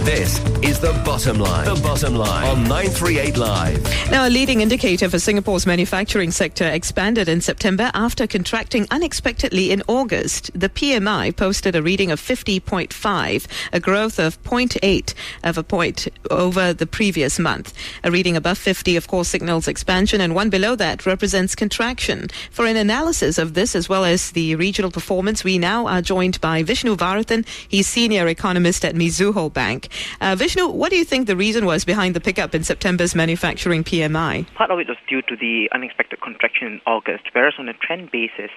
This is The Bottom Line. The Bottom Line on 938 Live. Now, a leading indicator for Singapore's manufacturing sector expanded in September after contracting unexpectedly in August. The PMI posted a reading of 50.5, a growth of 0.8 of a point over the previous month. A reading above 50, of course, signals expansion, and one below that represents contraction. For an analysis of this as well as the regional performance, we now are joined by Vishnu Varathan. He's senior economist at Mizuho Bank. Vishnu, what do you think the reason was behind the pickup in September's manufacturing PMI? Part of it was due to the unexpected contraction in August, whereas on a trend basis,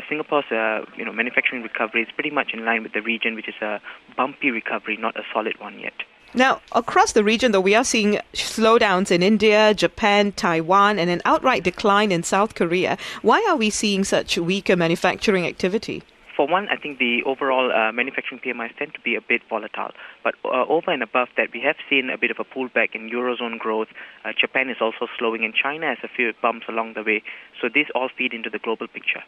Singapore's manufacturing recovery is pretty much in line with the region, which is a bumpy recovery, not a solid one yet. Now, across the region, though, we are seeing slowdowns in India, Japan, Taiwan, and an outright decline in South Korea. Why are we seeing such weaker manufacturing activity? For one, I think the overall manufacturing PMIs tend to be a bit volatile. But over and above that, we have seen a bit of a pullback in Eurozone growth. Japan is also slowing, and China has a few bumps along the way. So these all feed into the global picture.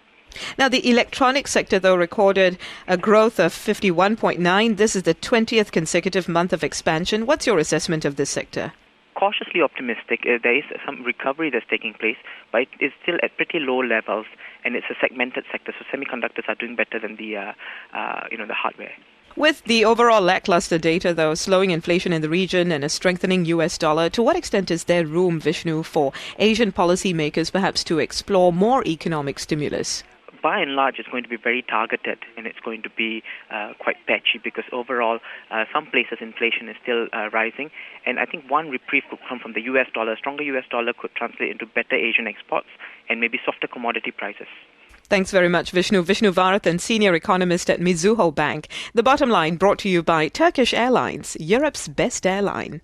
Now, the electronics sector, though, recorded a growth of 51.9. This is the 20th consecutive month of expansion. What's your assessment of this sector? Cautiously optimistic. There is some recovery that's taking place, but it's still at pretty low levels, and it's a segmented sector. So semiconductors are doing better than the hardware. With the overall lackluster data, though, slowing inflation in the region and a strengthening US dollar, to what extent is there room, Vishnu, for Asian policymakers perhaps to explore more economic stimulus? By and large, it's going to be very targeted, and it's going to be quite patchy because overall, some places inflation is still rising. And I think one reprieve could come from the US dollar. A stronger US dollar could translate into better Asian exports and maybe softer commodity prices. Thanks very much, Vishnu. Vishnu Varathan, senior economist at Mizuho Bank. The Bottom Line brought to you by Turkish Airlines, Europe's best airline.